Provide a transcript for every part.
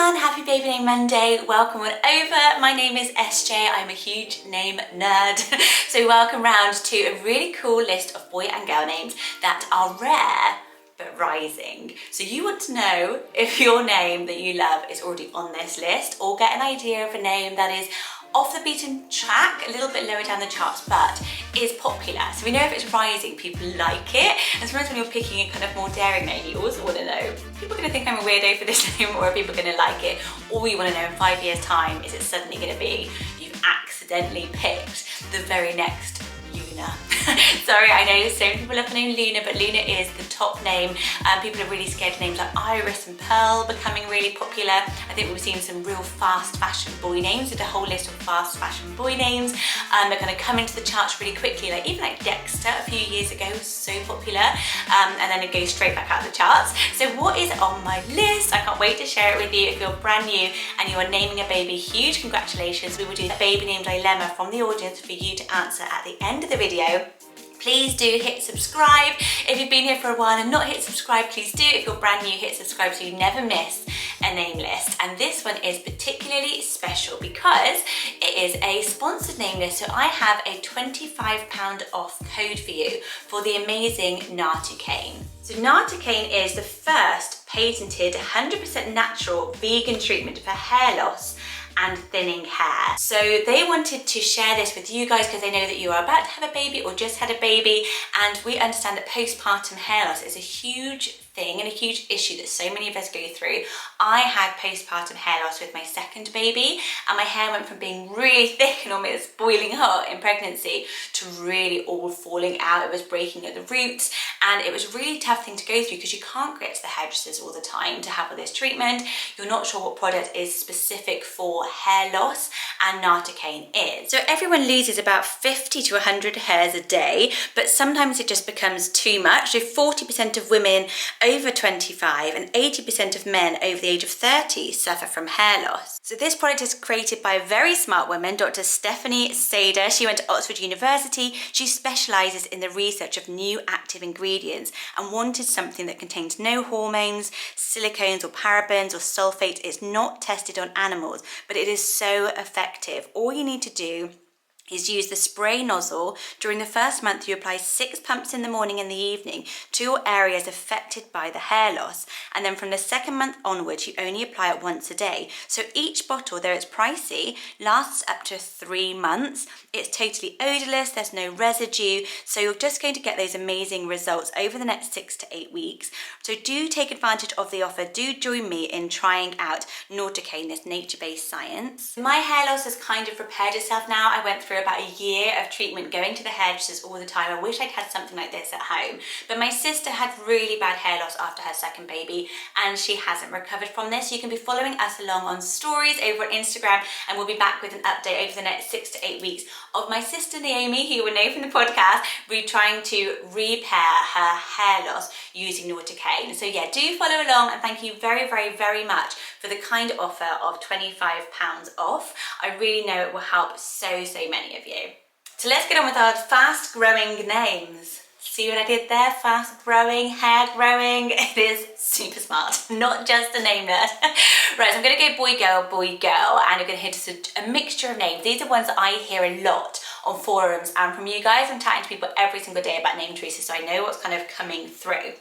everyone, happy Baby Name Monday. Welcome on over. My name is SJ. I'm a huge name nerd. So welcome round to a really cool list of boy and girl names that are rare but rising. So you want to know if your name that you love is already on this list, or get an idea of a name that is off the beaten track, a little bit lower down the charts, but is popular. So we know if it's rising, people like it. And sometimes when you're picking a kind of more daring name, you also want to know, are people going to think I'm a weirdo for this name, or are people going to like it? Or you want to know in 5 years time, is it suddenly going to be you've accidentally picked the very next Luna? Sorry, I know so many people love the name Luna, but Luna is the top name. People are really scared of names like Iris and Pearl becoming really popular. I think we've seen some real fast fashion boy names. Did a whole list of fast fashion boy names. They're going to come into the charts really quickly. Like even like Dexter a few years ago was so popular, and then it goes straight back out of the charts. So what is on my list? I can't wait to share it with you. If you're brand new and you are naming a baby, huge congratulations. We will do the baby name dilemma from the audience for you to answer at the end of the video. Please do hit subscribe. If you've been here for a while and not hit subscribe, please do. If you're brand new, hit subscribe so you never miss a name list. And this one is particularly special because it is a sponsored name list. So I have a £25 off code for you for the amazing Nartucane. So Nartucane is the first patented 100% natural vegan treatment for hair loss and thinning hair. So they wanted to share this with you guys because they know that you are about to have a baby or just had a baby, and we understand that postpartum hair loss is a huge thing and a huge issue that so many of us go through. I had postpartum hair loss with my second baby, and my hair went from being really thick and almost boiling hot in pregnancy to really all falling out. It was breaking at the roots, and it was a really tough thing to go through because you can't get to the hairdressers all the time to have all this treatment. You're not sure what product is specific for hair loss, and Nartucane is. So everyone loses about 50 to 100 hairs a day, but sometimes it just becomes too much. So 40% of women over 25 and 80% of men over the age of 30 suffer from hair loss. So this product is created by a very smart woman, Dr. Stephanie Sader. She went to Oxford University. She specialises in the research of new active ingredients and wanted something that contains no hormones, silicones or parabens or sulfates. It's not tested on animals, but it is so effective. All you need to do is use the spray nozzle. During the first month, you apply 6 pumps in the morning and the evening to your areas affected by the hair loss. And then from the second month onwards, you only apply it once a day. So each bottle, though it's pricey, lasts up to 3 months. It's totally odorless, there's no residue. So you're just going to get those amazing results over the next 6 to 8 weeks. So do take advantage of the offer. Do join me in trying out Nartucane, this nature-based science. My hair loss has kind of repaired itself now. I went through about a year of treatment, going to the hairdressers all the time. I wish I'd had something like this at home, but my sister had really bad hair loss after her second baby, and she hasn't recovered from this. You can be following us along on stories over on Instagram, and we'll be back with an update over the next 6 to 8 weeks of my sister Naomi, who you will know from the podcast. We're trying to repair her hair loss using Nartucane. So yeah, do follow along, and thank you very, very, very much for the kind offer of £25 off. I really know it will help so many of you. So let's get on with our fast growing names. See what I did there? Fast growing, hair growing. It is super smart, not just a name nerd. Right, so I'm going to go boy, girl, and I'm going to hit just a mixture of names. These are ones that I hear a lot on forums and from you guys. I'm chatting to people every single day about name choices, so I know what's kind of coming through.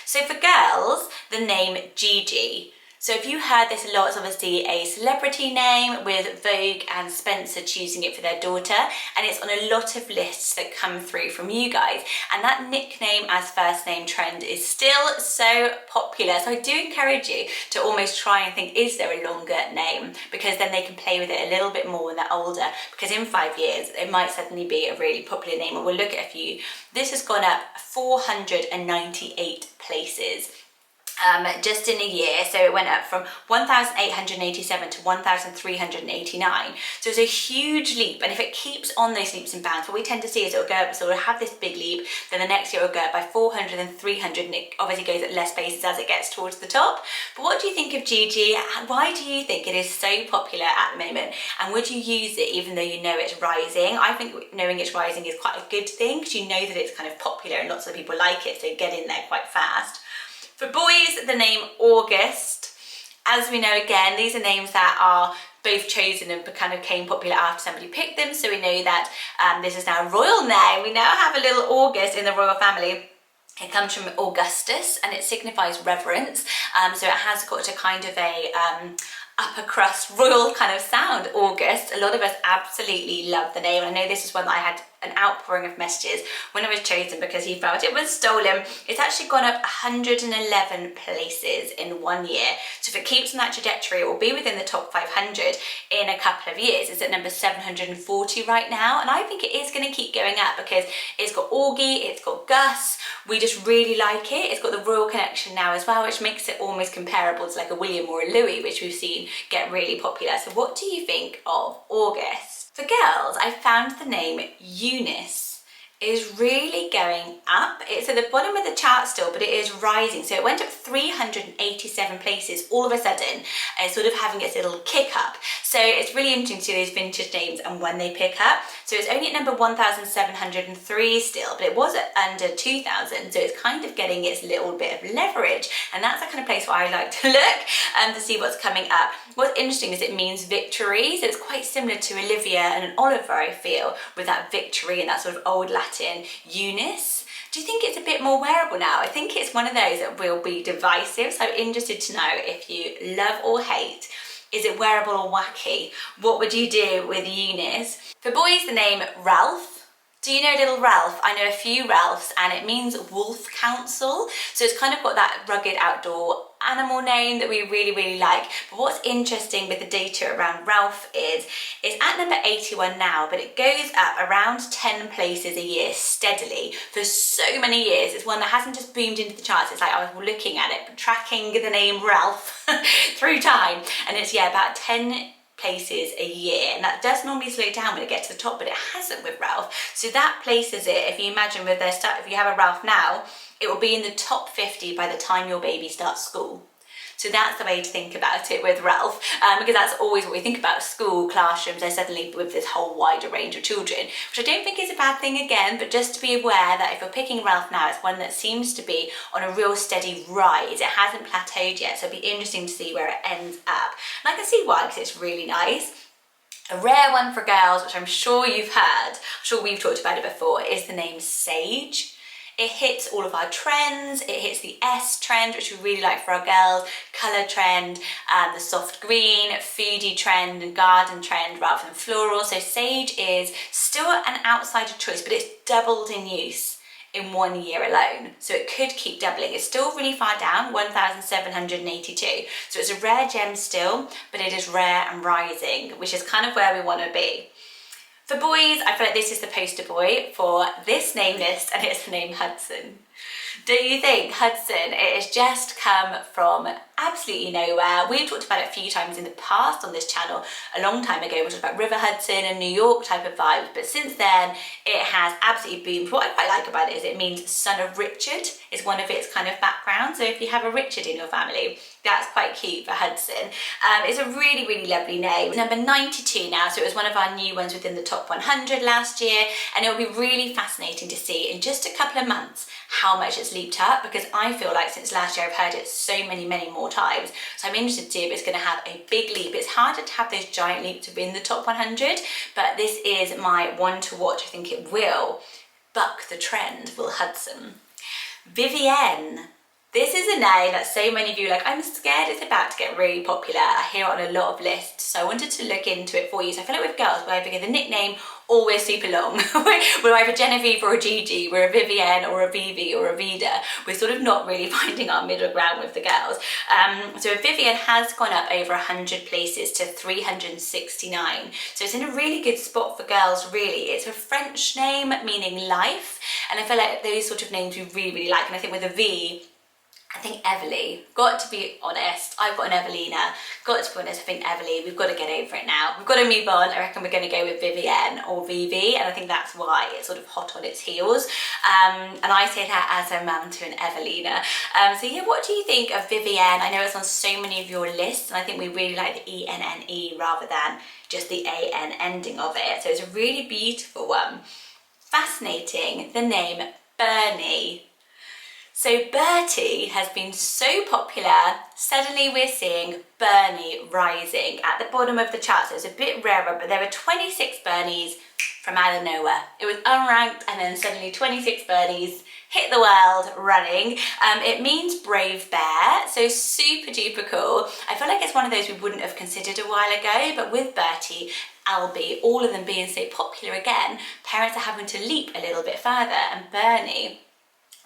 So for girls, the name Gigi. So if you heard this a lot, it's obviously a celebrity name, with Vogue and Spencer choosing it for their daughter, and it's on a lot of lists that come through from you guys. And that nickname as first name trend is still so popular. So I do encourage you to almost try and think, is there a longer name? Because then they can play with it a little bit more when they're older, because in 5 years, it might suddenly be a really popular name. And we'll look at a few. This has gone up 498 places. Just in a year. So it went up from 1,887 to 1,389. So it's a huge leap, and if it keeps on those leaps and bounds, what we tend to see is it'll go up, so it'll have this big leap, then the next year it'll go up by 400 and 300, and it obviously goes at less paces as it gets towards the top. But what do you think of Gigi? Why do you think it is so popular at the moment, and would you use it even though you know it's rising? I think knowing it's rising is quite a good thing, because you know that it's kind of popular and lots of people like it, so get in there quite fast. For boys, the name August, As we know, again, these are names that are both chosen and kind of became popular after somebody picked them. So we know that this is now a royal name. We now have a little August in the royal family. It comes from Augustus and it signifies reverence. So it has got a kind of a upper crust royal kind of sound, August. A lot of us absolutely love the name. I know this is one that I had an outpouring of messages when it was chosen because he felt it was stolen. It's actually gone up 111 places in 1 year. So if it keeps on that trajectory, it will be within the top 500 in a couple of years. It's at number 740 right now. And I think it is going to keep going up because it's got Augie, it's got Gus. We just really like it. It's got the royal connection now as well, which makes it almost comparable to like a William or a Louis, which we've seen get really popular. So what do you think of August? For girls, I found the name Eunice is really going up. It's at the bottom of the chart still, but it is rising. So it went up 387 places all of a sudden, sort of having its little kick up. So it's really interesting to see those vintage names and when they pick up. So it's only at number 1,703 still, but it was at under 2,000. So it's kind of getting its little bit of leverage. And that's the kind of place where I like to look to see what's coming up. What's interesting is it means victory. So it's quite similar to Olivia and an Oliver, I feel, with that victory and that sort of old Latin Eunice. Do you think it's a bit more wearable now? I think it's one of those that will be divisive. So I'm interested to know if you love or hate. Is it wearable or wacky? What would you do with Eunice? For boys, the name Ralph. Do you know little Ralph? I know a few Ralphs and it means wolf council. So it's kind of got that rugged outdoor animal name that we really, really like. But what's interesting with the data around Ralph is it's at number 81 now, but it goes up around 10 places a year steadily for so many years. It's one that hasn't just boomed into the charts. It's like I was looking at it, tracking the name Ralph through time. And it's, yeah, about 10 places a year, and that does normally slow down when it gets to the top, but it hasn't with Ralph. So that places it, if you imagine with their stuff, if you have a Ralph now, it will be in the top 50 by the time your baby starts school. So that's the way to think about it with Ralph, because that's always what we think about: school, classrooms. They're suddenly with this whole wider range of children, which I don't think is a bad thing again, but just to be aware that if you're picking Ralph now, it's one that seems to be on a real steady rise. It hasn't plateaued yet, so it'll be interesting to see where it ends up. And I can see why, because it's really nice. A rare one for girls, which I'm sure you've heard, I'm sure we've talked about it before, is the name Sage. It hits all of our trends. It hits the S trend, which we really like for our girls, colour trend, the soft green, foodie trend and garden trend rather than floral. So Sage is still an outsider choice, but it's doubled in use in 1 year alone. So it could keep doubling. It's still really far down, 1,782. So it's a rare gem still, but it is rare and rising, which is kind of where we want to be. For boys, I feel like this is the poster boy for this name list, and it's the name Hudson. Do you think Hudson, it has just come from absolutely nowhere? We've talked about it a few times in the past on this channel. A long time ago, we talked about River Hudson and New York type of vibes, but since then it has absolutely boomed. What I quite like about it is it means son of Richard is one of its kind of backgrounds. So if you have a Richard in your family, that's quite cute for Hudson. It's a really, really lovely name. It's number 92 now, so it was one of our new ones within the top 100 last year, and it will be really fascinating to see in just a couple of months how much it's leaped up, because I feel like since last year I've heard it so many more times. So I'm interested to see if it's going to have a big leap. It's harder to have those giant leaps to be in the top 100, but this is my one to watch. I think it will buck the trend, will Hudson. Vivienne. This is a name that so many of you are like, I'm scared it's about to get really popular. I hear it on a lot of lists, so I wanted to look into it for you. So I feel like with girls, we either get the nickname or we're super long. We're either Genevieve or a Gigi, we're a Vivienne or a Vivi or a Vida. We're sort of not really finding our middle ground with the girls. So Vivienne has gone up over 100 places to 369. So it's in a really good spot for girls, really. It's a French name meaning life, and I feel like those sort of names we really, really like. And I think with a V, I think Everly, got to be honest, I've got an Evelina, got to be honest, I think Everly, we've got to get over it now. We've got to move on. I reckon we're going to go with Vivienne or Vivi, and I think that's why it's sort of hot on its heels. And I say that as a mum to an Evelina. So yeah, what do you think of Vivienne? I know it's on so many of your lists, and I think we really like the E-N-N-E rather than just the A-N ending of it. So it's a really beautiful one. Fascinating, the name Bernie. So Bertie has been so popular, suddenly we're seeing Bernie rising at the bottom of the chart. So it's a bit rarer, but there were 26 Bernies from out of nowhere. It was unranked and then suddenly 26 Bernies hit the world running. It means brave bear, so super duper cool. I feel like it's one of those we wouldn't have considered a while ago, but with Bertie, Albie, all of them being so popular again, parents are having to leap a little bit further, and Bernie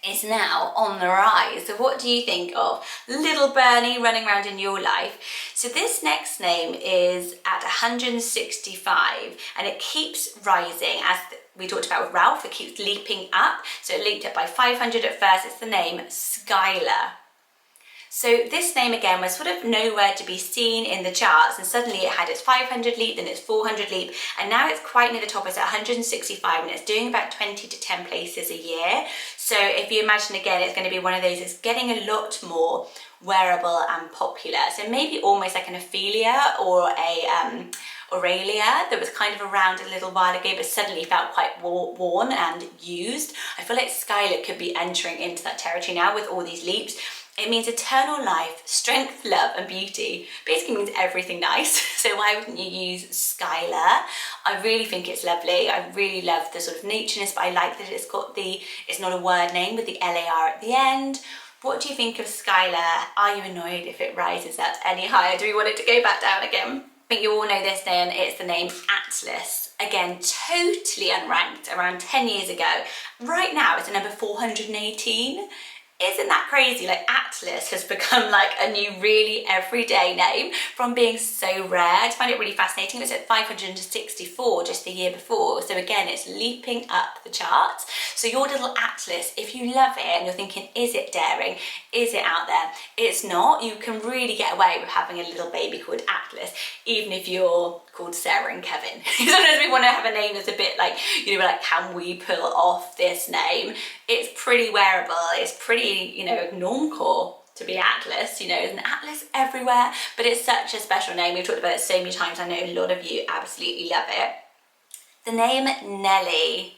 is now on the rise. So what do you think of little Bernie running around in your life? So this next name is at 165 and it keeps rising. As we talked about with Ralph, it keeps leaping up. So it leaped up by 500 at first. It's the name Skylar. So this name again was sort of nowhere to be seen in the charts, and suddenly it had its 500 leap, then its 400 leap, and now it's quite near the top. It's at 165 and it's doing about 20 to 10 places a year. So if you imagine again, it's going to be one of those that's getting a lot more wearable and popular. So maybe almost like an Ophelia or a Aurelia that was kind of around a little while ago but suddenly felt quite worn and used. I feel like Skylar could be entering into that territory now with all these leaps. It means eternal life, strength, love and beauty. Basically means everything nice. So why wouldn't you use Skylar? I really think it's lovely. I really love the sort of natureness, but I like that it's not a word name with the LAR at the end. What do you think of Skylar? Are you annoyed if it rises up any higher? Do we want it to go back down again? I think you all know this name. It's the name Atlas. Again, totally unranked around 10 years ago. Right now it's at number 418. Isn't that crazy? Like Atlas has become like a new really everyday name from being so rare. I find it really fascinating. It was at 564 just the year before. So again, it's leaping up the charts. So your little Atlas, if you love it and you're thinking, is it daring? Is it out there? It's not. You can really get away with having a little baby called Atlas, even if you're called Sarah and Kevin. Sometimes we want to have a name that's a bit like, you know, like, can we pull off this name? It's pretty wearable. It's pretty, you know, normcore to be Atlas. You know, there's an Atlas everywhere, but it's such a special name. We've talked about it so many times. I know a lot of you absolutely love it. The name Nelly.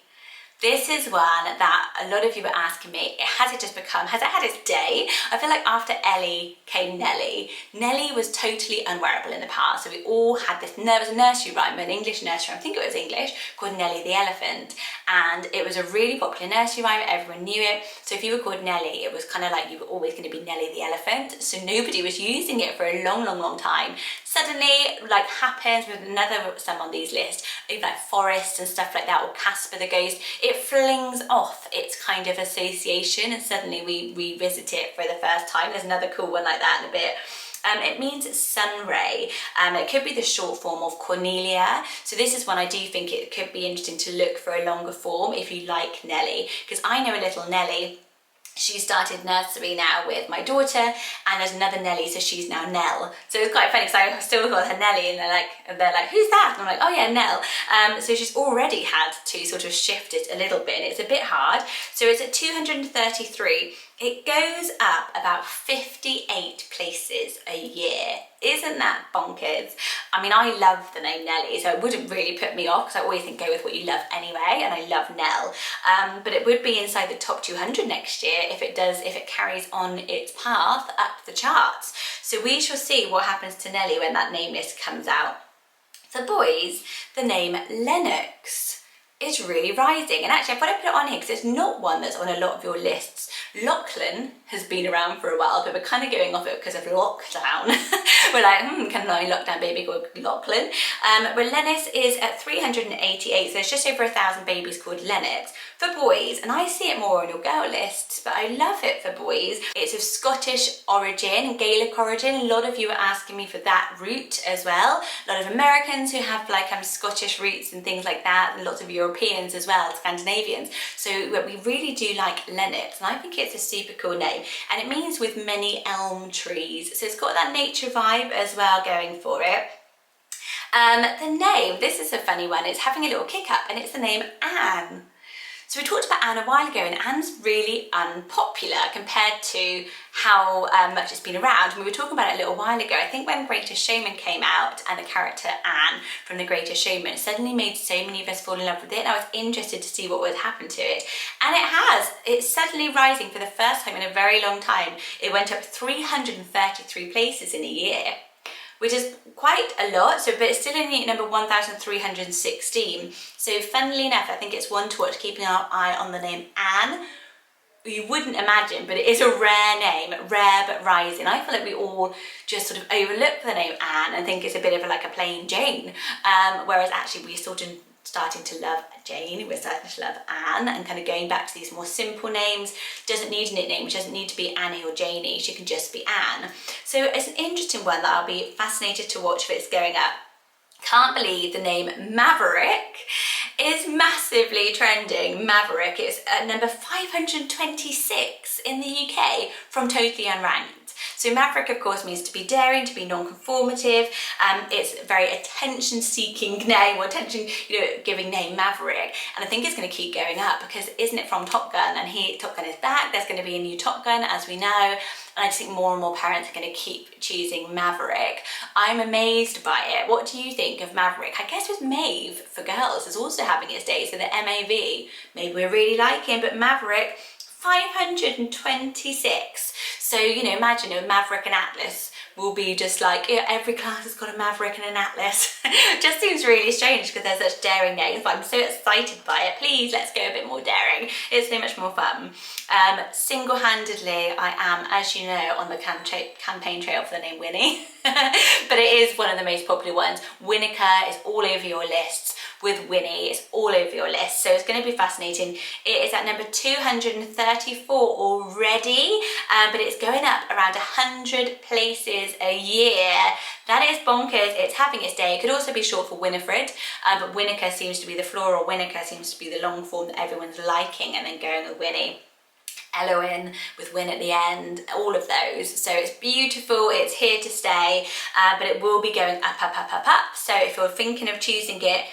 This is one that a lot of you were asking me, has it had its day? I feel like after Ellie came Nelly. Nelly was totally unwearable in the past. So we all had this, there was a nursery rhyme, an English nursery rhyme, I think it was English, called Nelly the Elephant. And it was a really popular nursery rhyme, everyone knew it. So if you were called Nelly, it was kind of like you were always going to be Nelly the Elephant. So nobody was using it for a long, long, long time. Suddenly, like happens with some on these lists, even like Forest and stuff like that, or Casper the Ghost, it flings off its kind of association and suddenly we revisit it for the first time. There's another cool one like that in a bit. It means sun ray. It could be the short form of Cornelia. So this is one I do think it could be interesting to look for a longer form if you like Nelly, because I know a little Nelly. She started nursery now with my daughter, and there's another Nelly, so she's now Nell. So it's quite funny because I still call her Nelly, and they're like, who's that? And I'm like, oh yeah, Nell. So she's already had to sort of shift it a little bit, and it's a bit hard. So it's at 233. It goes up about 58 places a year. Isn't that bonkers? I mean, I love the name Nelly, so it wouldn't really put me off because I always think go with what you love anyway, and I love Nell. But it would be inside the top 200 next year if it carries on its path up the charts. So we shall see what happens to Nelly when that name list comes out. For boys, the name Lennox is really rising, and actually I thought I'd put it on here because it's not one that's on a lot of your lists. Lachlan has been around for a while, but we're kind of going off it because of lockdown. We're like, can I lockdown baby called Lachlan? But Lennox is at 388, so there's just over 1,000 babies called Lennox. For boys, and I see it more on your girl lists, but I love it for boys. It's of Scottish origin, Gaelic origin. A lot of you are asking me for that root as well. A lot of Americans who have like Scottish roots and things like that, and lots of Europeans as well, Scandinavians. So we really do like Lennox, and I think it's a super cool name. And it means with many elm trees. So it's got that nature vibe as well going for it. The name, this is a funny one. It's having a little kick up, and it's the name Anne. So we talked about Anne a while ago, and Anne's really unpopular compared to how much it's been around. And we were talking about it a little while ago. I think when Greatest Showman came out and the character Anne from The Greatest Showman suddenly made so many of us fall in love with it, and I was interested to see what would happen to it. And it has. It's suddenly rising for the first time in a very long time. It went up 333 places in a year, which is quite a lot, but it's still only at number 1,316. So funnily enough, I think it's one to watch, keeping our eye on the name Anne. You wouldn't imagine, but it is a rare name, rare but rising. I feel like we all just sort of overlook the name Anne and think it's a bit of like a plain Jane, whereas actually we're sort of starting to love Jane, we're starting to love Anne, and kind of going back to these more simple names. Doesn't need a nickname, which doesn't need to be Annie or Janie, she can just be Anne. So it's an interesting one that I'll be fascinated to watch if it's going up. Can't believe the name Maverick is massively trending. Maverick is at number 526 in the UK from Totally Unranked. So Maverick, of course, means to be daring, to be non-conformative. It's a very attention-seeking name, or attention-giving name, Maverick. And I think it's going to keep going up because isn't it from Top Gun? And Top Gun is back. There's going to be a new Top Gun, as we know. And I just think more and more parents are going to keep choosing Maverick. I'm amazed by it. What do you think of Maverick? I guess with Maeve for girls is also having its day. So the MAV, maybe we're really liking, but Maverick, 526. So, imagine a Maverick and Atlas will be just like, every class has got a Maverick and an Atlas. Just seems really strange because they're such daring names, but I'm so excited by it. Please, let's go a bit more daring. It's so much more fun. Single-handedly, I am, as you know, on the campaign trail for the name Winnie. But it is one of the most popular ones. Winnaker is all over your lists. With Winnie, it's all over your list, so it's going to be fascinating. It is at number 234 already, but it's going up around 100 places a year. That is bonkers. It's having its day. It could also be short for Winifred, but Winnaker seems to be the floral. Winnaker seems to be the long form that everyone's liking, and then going with Winnie. Eloin with Win at the end, all of those. So it's beautiful, it's here to stay, but it will be going up, up, up, up, up. So if you're thinking of choosing it,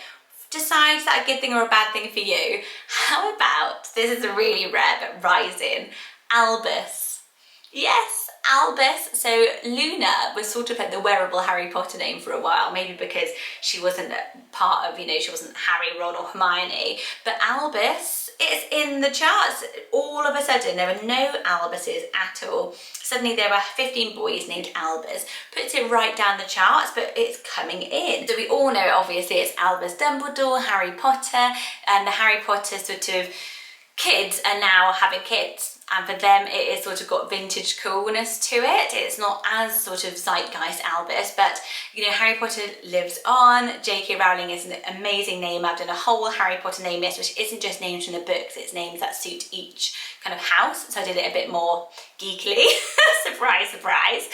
decide is that a good thing or a bad thing for you. How about, this is a really rare but rising, Albus. Yes, Albus. So Luna was sort of like the wearable Harry Potter name for a while, maybe because she wasn't part of, she wasn't Harry, Ron or Hermione, but Albus is in the charts. All of a sudden, there were no Albuses at all. Suddenly there were 15 boys named Albus. Puts it right down the charts, but it's coming in. So we all know, obviously, it's Albus Dumbledore, Harry Potter, and the Harry Potter sort of kids are now having kids. And for them, it is sort of got vintage coolness to it. It's not as sort of zeitgeist Albus, but Harry Potter lives on. J.K. Rowling is an amazing name. I've done a whole Harry Potter name list, which isn't just names from the books, it's names that suit each kind of house. So I did it a bit more geekily. Surprise, surprise.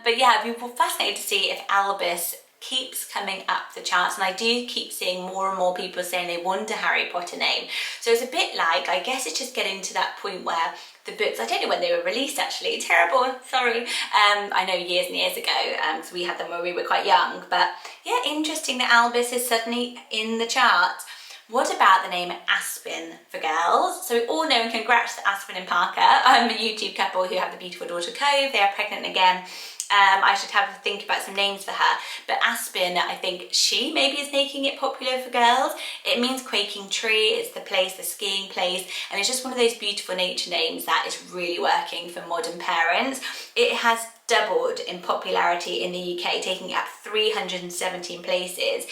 But yeah, we were fascinated to see if Albus keeps coming up the charts, and I do keep seeing more and more people saying they want a Harry Potter name. So it's a bit like, I guess it's just getting to that point where the books, I don't know when they were released actually, terrible, sorry. I know years and years ago, so we had them when we were quite young, but yeah, interesting that Albus is suddenly in the charts. What about the name Aspen for girls? So we all know, and congrats to Aspen and Parker, a YouTube couple who have the beautiful daughter Cove. They are pregnant again. I should have to think about some names for her, but Aspen, I think she maybe is making it popular for girls. It means quaking tree, it's the place, the skiing place, and it's just one of those beautiful nature names that is really working for modern parents. It has doubled in popularity in the UK, taking it up 317 places,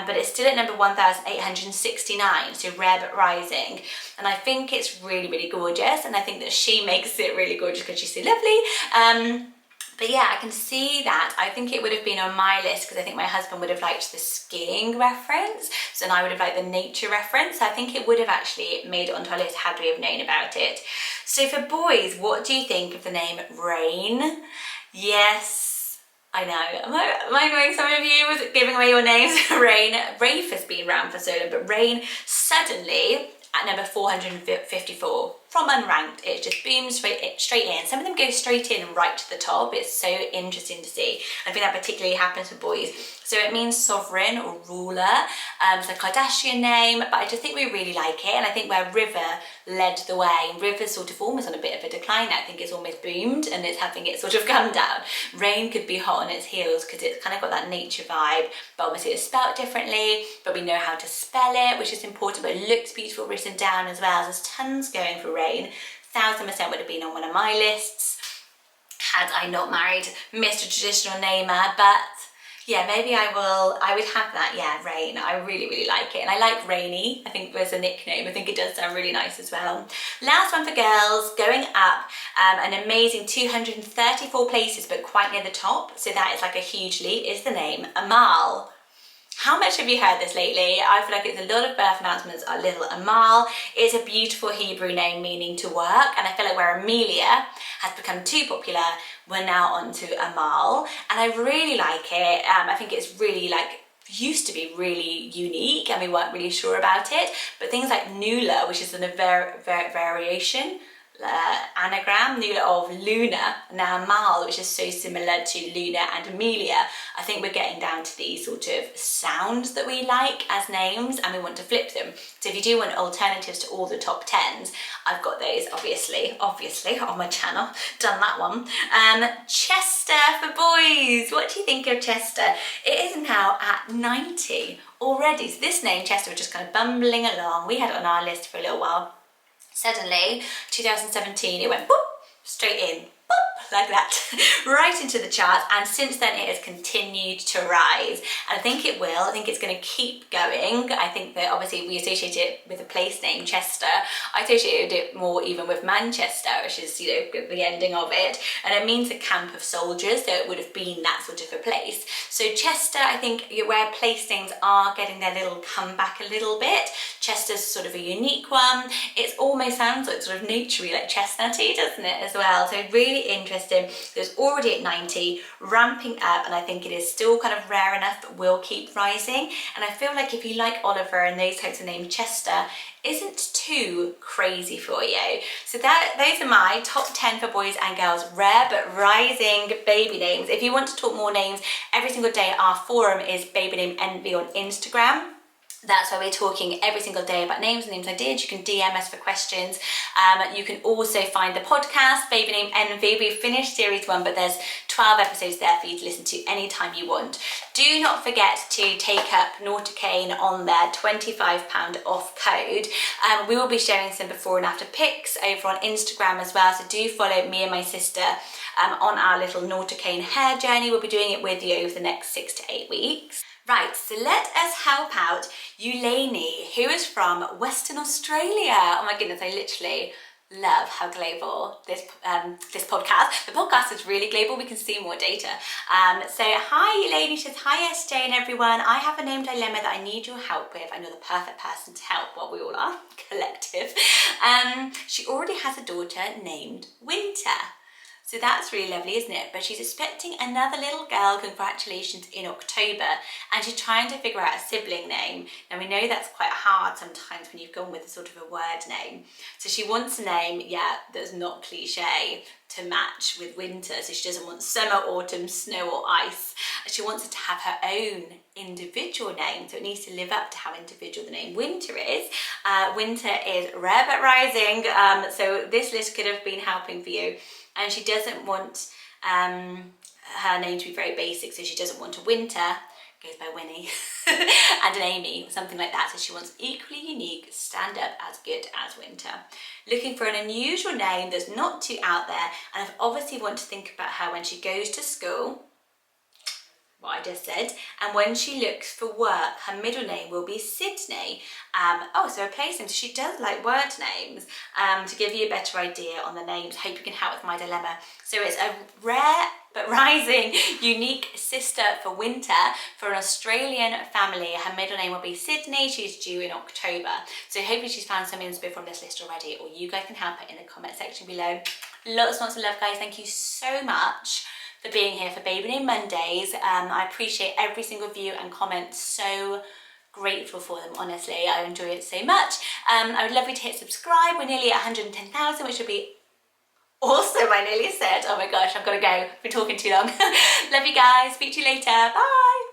but it's still at number 1,869, so rare but rising. And I think it's really, really gorgeous, and I think that she makes it really gorgeous because she's so lovely. But yeah, I can see that. I think it would have been on my list because I think my husband would have liked the skiing reference, so and I would have liked the nature reference. So I think it would have actually made it onto our list had we have known about it. So for boys, what do you think of the name Rain? Yes, I know. Am I annoying some of you with giving away your names? Rain. Rafe has been around for so long, but Rain suddenly at number 454. from unranked, it just booms straight in. Some of them go straight in and right to the top. It's so interesting to see. I think that particularly happens for boys. So it means sovereign or ruler. It's a Kardashian name, but I just think we really like it. And I think where River led the way, River's sort of almost on a bit of a decline now. I think it's almost boomed and it's having it sort of come down. Rain could be hot on its heels because it's kind of got that nature vibe, but obviously it's spelled differently, but we know how to spell it, which is important, but it looks beautiful written down as well. There's tons going for Rain. 1000% would have been on one of my lists had I not married Mr. Traditional Namer, but yeah, maybe I would have that, yeah, Rain. I really like it. And I like Rainy, I think was a nickname. I think it does sound really nice as well. Last one for girls, going up an amazing 234 places, but quite near the top. So that is like a huge leap, is the name Amal. How much have you heard this lately? I feel like it's a lot of birth announcements are little Amal. It's a beautiful Hebrew name meaning to work, and I feel like where Amelia has become too popular, we're now on to Amal, and I really like it. I think it's really used to be really unique and we weren't really sure about it, but things like Nula, which is a variation, anagram, Nula of Luna, now Amal, which is so similar to Luna and Amelia. I think we're getting down to these sort of sounds that we like as names and we want to flip them. So if you do want alternatives to all the top 10s, I've got those obviously on my channel, done that one. Chester for boys, what do you think of Chester? It is now at 90 already. So this name, Chester, was just kind of bumbling along. We had it on our list for a little while. Suddenly, 2017, it went boop, straight in, boop, like that, right into the charts, and since then it has continued to rise. And I think it will, I think it's going to keep going. I think that obviously we associate it with a place name, Chester. I associated it more even with Manchester, which is, you know, the ending of it, and it means a camp of soldiers, so it would have been that sort of a place. So Chester, I think where place names are getting their little comeback a little bit. Chester's sort of a unique one. It almost sounds like sort of naturey, like chestnutty, doesn't it, as well? So really interesting. So it's already at 90, ramping up, and I think it is still kind of rare enough that will keep rising. And I feel like if you like Oliver and those types of names, Chester isn't too crazy for you. So those are my top 10 for boys and girls, rare but rising baby names. If you want to talk more names every single day, our forum is Baby Name Envy on Instagram. That's where we're talking every single day about names and names ideas. You can DM us for questions. You can also find the podcast, Baby Name Envy. We've finished series 1, but there's 12 episodes there for you to listen to anytime you want. Do not forget to take up Nauticane on their £25 off code. We will be sharing some before and after pics over on Instagram as well, so do follow me and my sister on our little Nauticane hair journey. We'll be doing it with you over the next 6 to 8 weeks. Right, so let us help out Eulaine, who is from Western Australia. Oh my goodness, I literally love how global this podcast. The podcast is really global. We can see more data. So hi Eulaine, she says, hi SJ and everyone. I have a name dilemma that I need your help with. I know the perfect person to help. Well, we all are, collective. She already has a daughter named Winter. So that's really lovely, isn't it? But she's expecting another little girl, congratulations, in October, and she's trying to figure out a sibling name. Now we know that's quite hard sometimes when you've gone with a sort of a word name. So she wants a name, yeah, that's not cliche to match with winter. So she doesn't want summer, autumn, snow or ice. She wants it to have her own individual name, so it needs to live up to how individual the name Winter is. Winter is rare but rising, so this list could have been helping for you. And she doesn't want her name to be very basic, so she doesn't want a Winter, goes by Winnie, and an Amy, or something like that. So she wants equally unique, stand up as good as Winter. Looking for an unusual name that's not too out there, and I obviously want to think about her when she goes to school, what I just said, and when she looks for work, her middle name will be Sydney. So a place name. So she does like word names. To give you a better idea on the names, hope you can help with my dilemma. So it's a rare but rising, unique sister for Winter for an Australian family. Her middle name will be Sydney. She's due in October. So hopefully she's found some inspo from this list already, or you guys can help her in the comment section below. Lots of love, guys. Thank you so much for being here for Baby Name Mondays. I appreciate every single view and comment so grateful for them, honestly. I enjoy it so much. I would love you to hit subscribe. We're nearly at 110,000, which would be awesome. I nearly said, oh my gosh, I've got to go. I've been talking too long. Love you guys. Speak to you later. Bye.